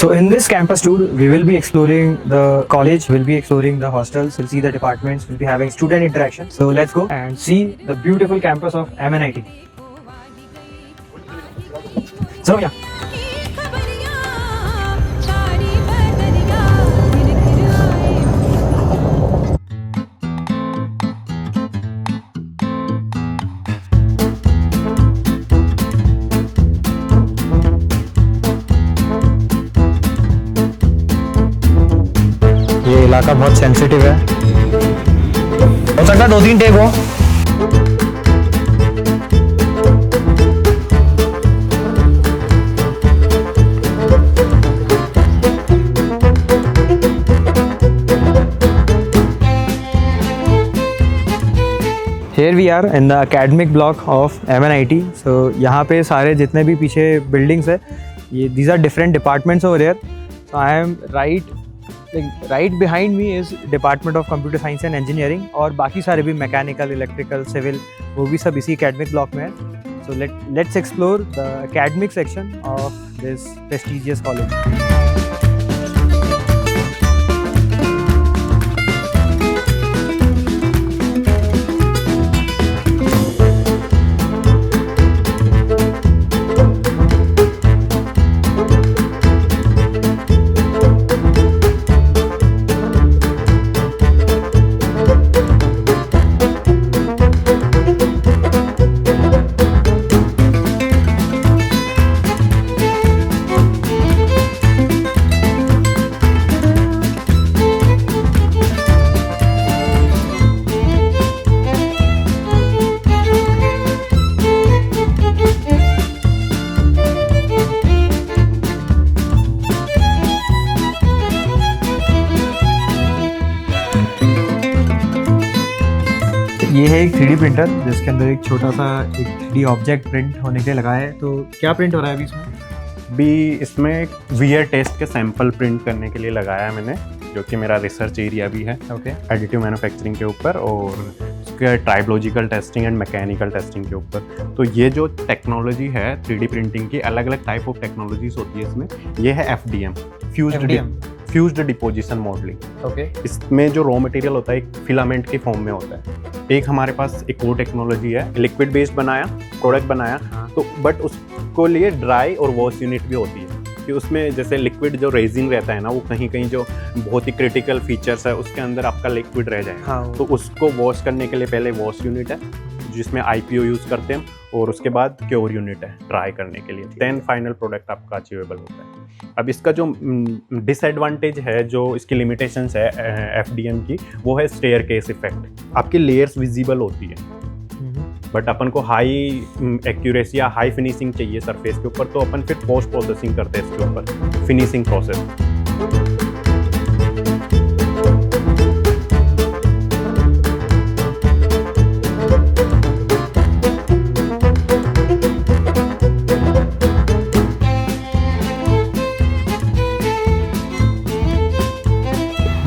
So in this campus tour, we will be exploring the college, we'll be exploring the hostels, we'll see the departments, we'll be having student interaction. So let's go and see the beautiful campus of MNIT. So yeah. ये इलाका बहुत sensitive है, हो सकता है 2-3 take हो। Here we are in the academic block of MNIT. So यहाँ पे सारे जितने भी पीछे buildings है, ये these are different departments over here. So I am right behind me is Department of Computer Science and Engineering और बाकी सारे भी mechanical, electrical, civil वो भी सब इसी academic block में है. So let's explore the academic section of this prestigious college. ये है एक 3D प्रिंटर जिसके अंदर एक छोटा सा एक 3D ऑब्जेक्ट प्रिंट होने के लिए लगा है। तो क्या प्रिंट हो रहा है अभी इसमें? भी इसमें वियर टेस्ट के सैंपल प्रिंट करने के लिए लगाया है मैंने, जो कि मेरा रिसर्च एरिया भी है। ओके। एडिटिव मैन्युफैक्चरिंग के ऊपर और उसके ट्राइबोलॉजिकल टेस्टिंग एंड मैकेनिकल टेस्टिंग के ऊपर। तो ये जो टेक्नोलॉजी है 3D प्रिंटिंग की, अलग अलग टाइप ऑफ टेक्नोलॉजीज होती है इसमें। ये है FDM, fused deposition modelling. Okay. इसमें जो रॉ मटेरियल होता है एक फिलामेंट के फॉर्म में होता है। एक हमारे पास एक वो टेक्नोलॉजी है, लिक्विड बेस्ड बनाया प्रोडक्ट बनाया, तो बट उसको लिए ड्राई और वॉश यूनिट भी होती है कि उसमें जैसे लिक्विड जो रेजिंग रहता है ना, वो कहीं कहीं जो बहुत ही क्रिटिकल फीचर्स है उसके अंदर आपका लिक्विड रह जाएगा। हाँ। तो उसको वॉश करने के लिए पहले वॉश यूनिट है जिसमें IPO यूज़ करते हैं और उसके बाद क्योर यूनिट है ड्राई करने के लिए। देन फाइनल प्रोडक्ट आपका अचीवेबल होता है। अब इसका जो डिसएडवांटेज है, जो इसकी लिमिटेशंस है FDM की, वो है स्टेयर केस इफेक्ट। आपकी लेयर्स विजिबल होती है बट अपन को हाई एक्यूरेसी या हाई फिनिशिंग चाहिए सरफेस के ऊपर, तो अपन फिर पोस्ट प्रोसेसिंग करते हैं इसके ऊपर, finishing process.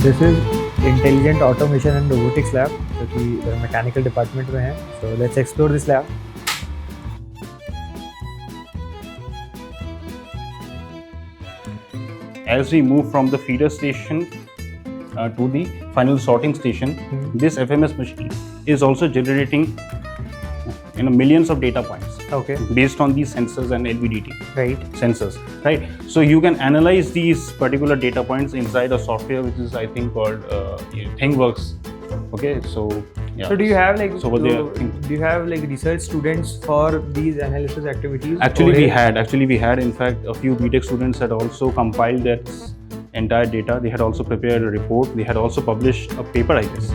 This is intelligent automation and robotics lab, जो कि मैकेनिकल डिपार्टमेंट में है। So let's explore this lab. As we move from the feeder station to the final sorting station, this FMS machine is also generating millions of data points. Okay. Based on these sensors and LVDT Right. sensors, right? So you can analyze these particular data points inside a software which is, I think, called ThingWorks. Okay, so yeah. So do you have like So what they are do you have like research students for these analysis activities? Actually we had in fact a few BTech students had also compiled that entire data. They had also prepared a report. They had also published a paper, I guess.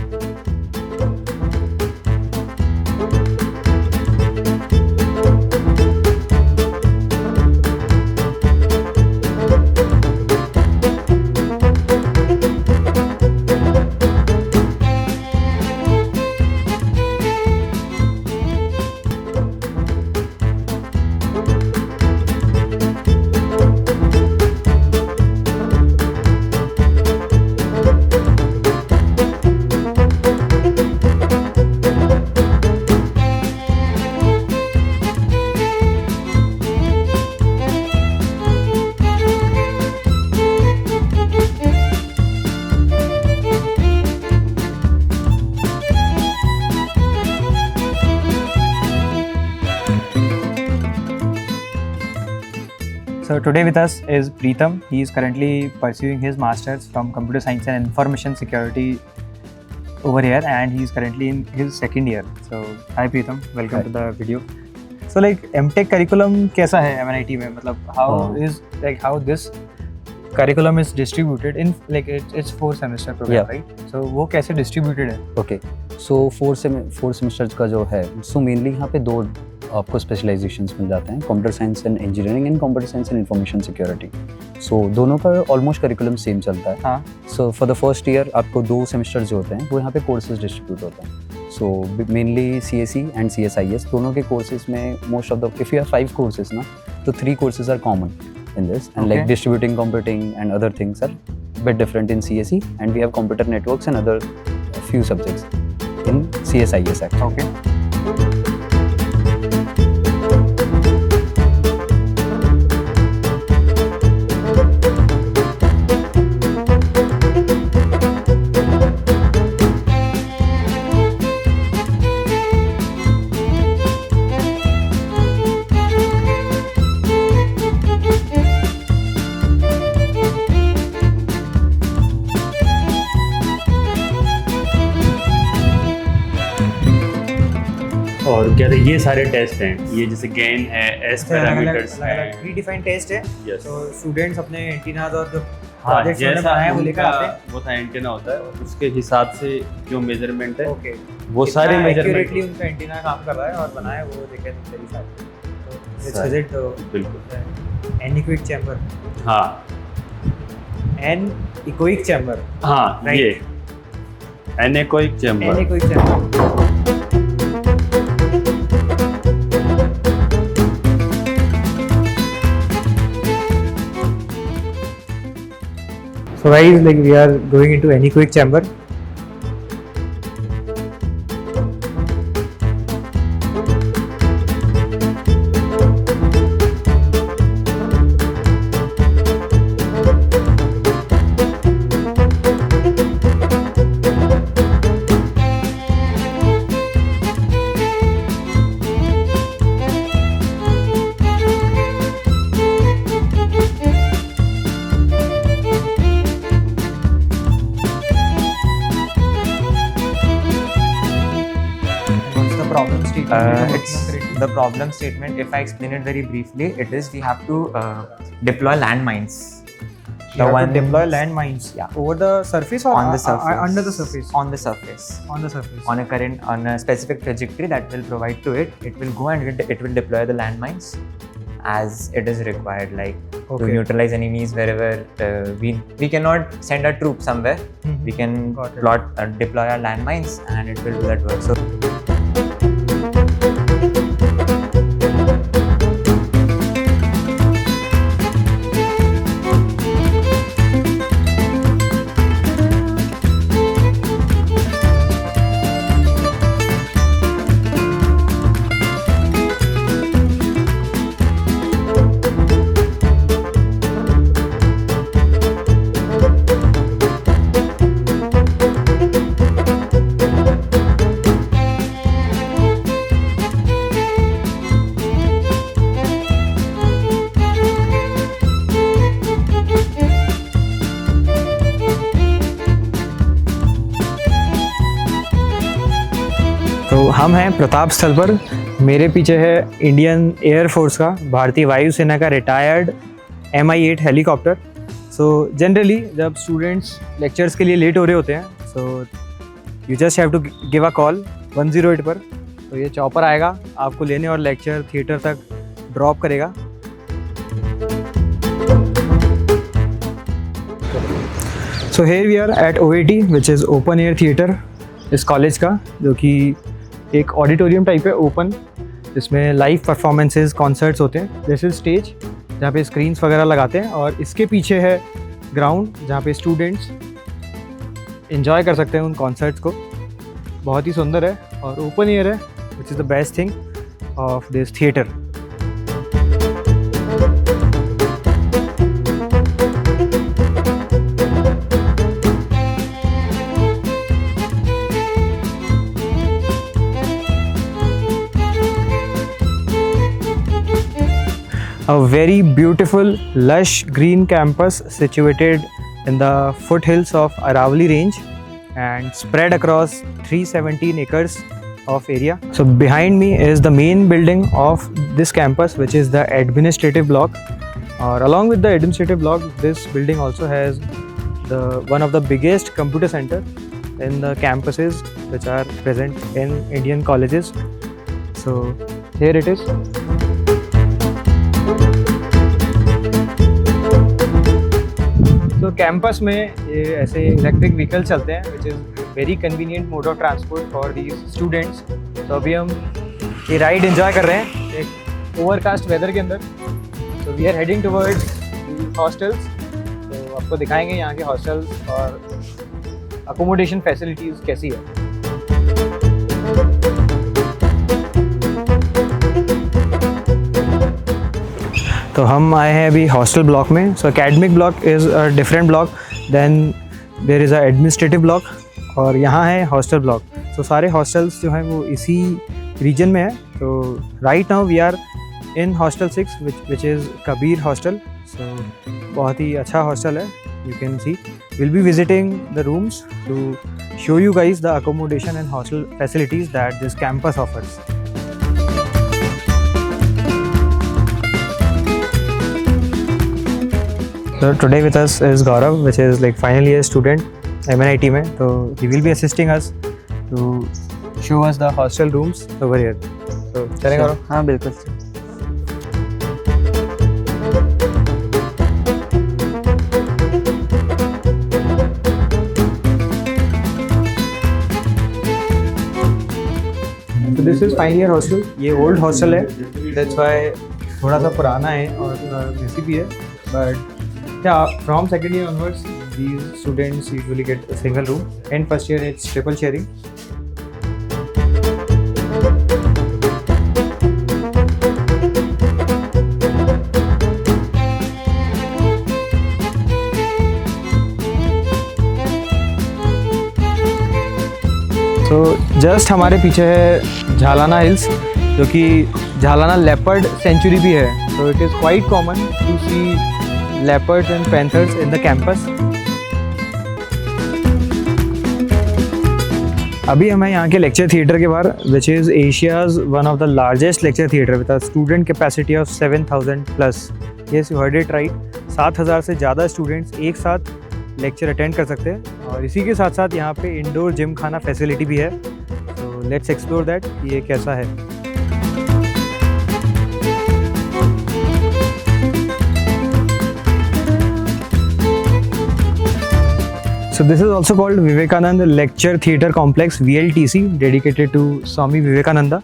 So today with us is Preetham. He is currently pursuing his masters from Computer Science and Information Security over here, and he is currently in his second year. So hi Preetham, welcome Hi. to the video. So like MTech curriculum कैसा है MNIT में, मतलब how this curriculum is distributed in like it's 4 semester program, Yeah. right? So वो कैसे distributed है? Okay so four semesters का जो है सो मेनली यहाँ पे 2 आपको स्पेशलाइजेशंस मिल जाते हैं, computer science and engineering and computer science and information security. So दोनों का ऑलमोस्ट करिकुलम सेम चलता है. हाँ. So for the first year आपको 2 सेमेस्टर्स जो होते हैं वो यहाँ पे कोर्सेज डिस्ट्रीब्यूट होते हैं. So mainly CSE and CSIS दोनों के कोर्सेज में most of the if you have 5 courses ना तो 3 courses are common in this, and Okay. like distributing computing and other things are bit different in CSE, and we have computer networks and other few subjects in CSIS actually. Okay. और क्या था, ये सारे test हैं, ये जैसे gain है, S parameters हैं. प्री डिफाइंड टेस्ट है. Yes. तो स्टूडेंट्स अपने एंटीनास और जो हाँ, प्रोजेक्ट्स उन्होंने जैसा बनाए हैं वो लेकर उनका आते हैं. वो था एंटीना होता है, और उसके हिसाब से जो मेजरमेंट है ओके. वो सारे एक्यूरेटली मेजरमेंट. उनका एंटीना काम कर रहा है और बनाया वो देखे तो सही साथ. तो लेट्स सारे. विजिट बिल्कुल. Anechoic chamber. हाँ एन इकोइक चैम्बर. हाँ Right. ये anechoic chamber. Anechoic chamber. So guys, like we are going into anechoic chamber. What's the problem statement? It's the problem statement. If I explain it very briefly, it is we have to deploy landmines. You have to deploy landmines. Yeah. Over the surface or On the surface. under the surface? On the surface. On the surface. On a specific trajectory that will provide to it. It will go and it will deploy the landmines as it is required, like to Okay. neutralize enemies wherever we cannot send our troops somewhere. Mhm. We can Got it. deploy our landmines and it will do that work. So तो हम हैं प्रताप स्थल पर. मेरे पीछे है Indian air force का, भारतीय वायुसेना का retired Mi-8 helicopter. So generally जब स्टूडेंट्स लेक्चर्स के लिए लेट हो रहे होते हैं, so you just have to give a call 108 पर. तो ये चॉपर आएगा आपको लेने और लेक्चर थिएटर तक ड्रॉप करेगा. So here we are at OAT which is open air theatre इस कॉलेज का, जो कि एक ऑडिटोरियम टाइप है ओपन, जिसमें लाइव परफॉर्मेंसेज कॉन्सर्ट्स होते हैं. दिस इज स्टेज जहाँ पे स्क्रीन्स वगैरह लगाते हैं, और इसके पीछे है ग्राउंड जहाँ पे स्टूडेंट्स इन्जॉय कर सकते हैं उन कॉन्सर्ट्स को. बहुत ही सुंदर है और ओपन एयर है, which is the best thing of this theatre. a very beautiful lush green campus situated in the foothills of Aravali range and spread across 317 acres of area. So behind me is the main building of this campus, which is the administrative block. Or along with the administrative block, this building also has one of the biggest computer center in the campuses which are present in Indian colleges. So here it is. तो campus में ये ऐसे electric vehicle चलते हैं which is very convenient mode of transport for these students. तो अभी हम ये राइड एंजॉय कर रहे हैं एक ओवरकास्ट वेदर के अंदर. तो we are heading towards hostels. तो आपको दिखाएंगे यहाँ के हॉस्टल्स और अकोमोडेशन फैसिलिटीज़ कैसी है. तो हम आए हैं अभी हॉस्टल ब्लॉक में. So academic block is a different block, then there is a administrative block और यहाँ है हॉस्टल ब्लॉक. सो सारे हॉस्टल्स जो हैं वो इसी रीजन में है. तो right now we are in hostel 6 which is Kabir hostel. So बहुत ही अच्छा हॉस्टल है. You can see will be visiting the rooms to show you guys the accommodation and hostel facilities that this campus offers. So today with us is Gaurav, which is like final year student MNIT में. So he will be assisting us to show us the hostel rooms over here. So चलें Gaurav? हाँ बिल्कुल. So this is final year hostel. ये old hostel है. That's why थोड़ा सा पुराना है और मेसी भी है. But yeah, from second year onwards, these students usually get a single room. And first year it's triple sharing. So just हमारे पीछे है झालाना हिल्स, जो कि झालाना लेपर्ड सेंचुरी भी है. So it is quite common to see leopards and panthers in the campus. अभी हमें यहाँ के लेक्चर थिएटर के बाहर, which is Asia's one of the largest lecture theatre with a student capacity of 7,000 plus. Yes, you heard it right. 7,000 से ज़्यादा students एक साथ लेक्चर अटेंड कर सकते हैं. और इसी के साथ साथ यहाँ पे इंडोर जिम खाना फैसिलिटी भी है. तो लेट्स एक्सप्लोर दैट ये कैसा है. So this is also called Vivekananda Lecture Theatre Complex VLTC, dedicated to Swami Vivekananda.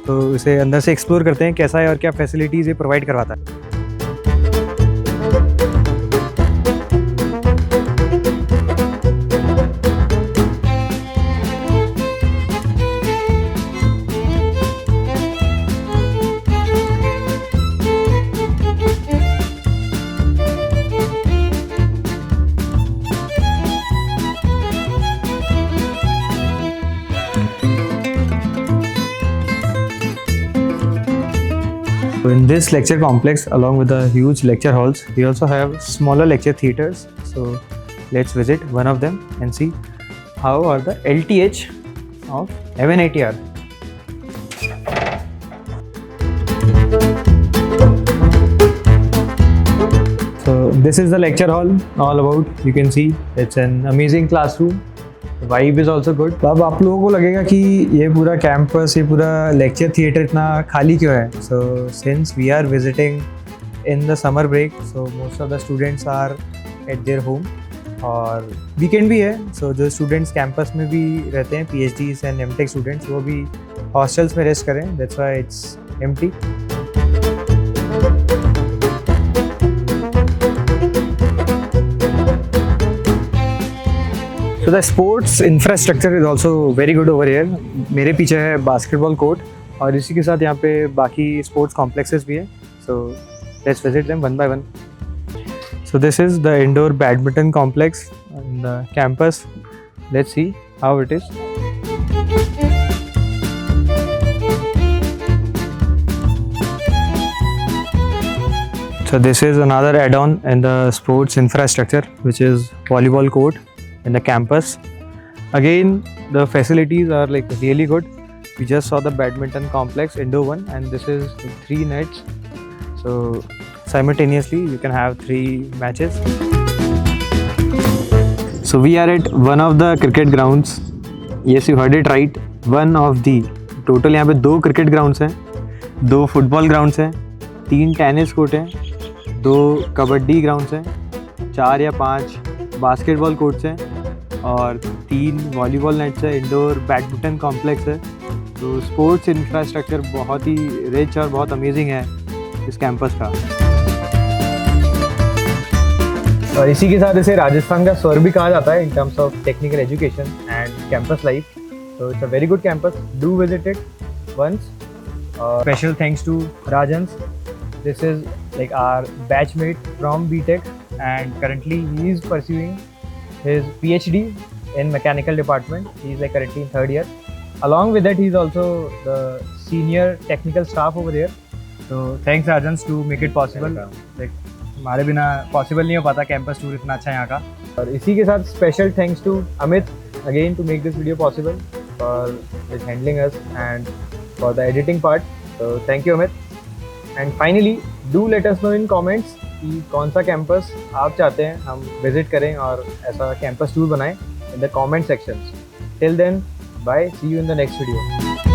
तो इसे अंदर से एक्सप्लोर करते हैं कैसा है और क्या फैसिलिटीज़ ये प्रोवाइड करवाता है. So in this lecture complex, along with the huge lecture halls, we also have smaller lecture theatres. So let's visit one of them and see how are the LTH of MNITR. So this is the lecture hall all about. You can see it's an amazing classroom. Vibe is also good. तो अब आप लोगों को लगेगा कि ये पूरा campus, ये पूरा लेक्चर थिएटर इतना खाली क्यों है. So since we are visiting in the summer break, so most of the students are at their home और वीकेंड भी है. सो जो स्टूडेंट्स कैंपस में भी रहते हैं, PhDs एंड MTech स्टूडेंट्स, वो भी हॉस्टल्स में रेस्ट करें. That's why it's empty. So the sports infrastructure is also very good over here. मेरे पीछे है बास्केटबॉल कोर्ट और इसी के साथ यहाँ पे बाकी स्पोर्ट्स कॉम्प्लेक्सेस भी है. So let's visit them one by one. So this is the indoor badminton complex in the campus. Let's see how it is. So this is another add-on in the sports infrastructure, which is volleyball court in the campus. Again, the facilities are like really good. We just saw the badminton complex, indoor one, and this is 3 nets. So simultaneously you can have 3 matches. So we are at one of the cricket grounds. Yes, you heard it right. One of the. Total यहाँ पे 2 cricket grounds हैं, 2 football grounds हैं, 3 tennis court हैं, 2 kabaddi grounds हैं, 4 या 5 basketball courts हैं और 3 volleyball nets है, इंडोर बैडमिंटन कॉम्प्लेक्स है. तो स्पोर्ट्स इंफ्रास्ट्रक्चर बहुत ही रिच और बहुत अमेजिंग है इस कैंपस का. और इसी के साथ इसे राजस्थान का स्वर्ग भी कहा जाता है in terms of technical education and campus life. So it's a very good campus. Do visit it once. Special thanks to Rajans. This is like our batchmate from BTech, and currently he is pursuing his PhD in mechanical department. He is like currently in 3rd year. Along with that, he is also the senior technical staff over there. So thanks Rajans to make it possible. Like हमारे बिना possible नहीं हो पाता campus tour इतना अच्छा यहाँ का. और इसी के साथ special thanks to Amit again to make this video possible. For his handling us and for the editing part. So thank you Amit. And finally, do let us know in comments कि कौन सा campus आप चाहते हैं हम visit करें और ऐसा कैंपस टूर बनाएं in the comment sections. Till then, bye. See you in the next video.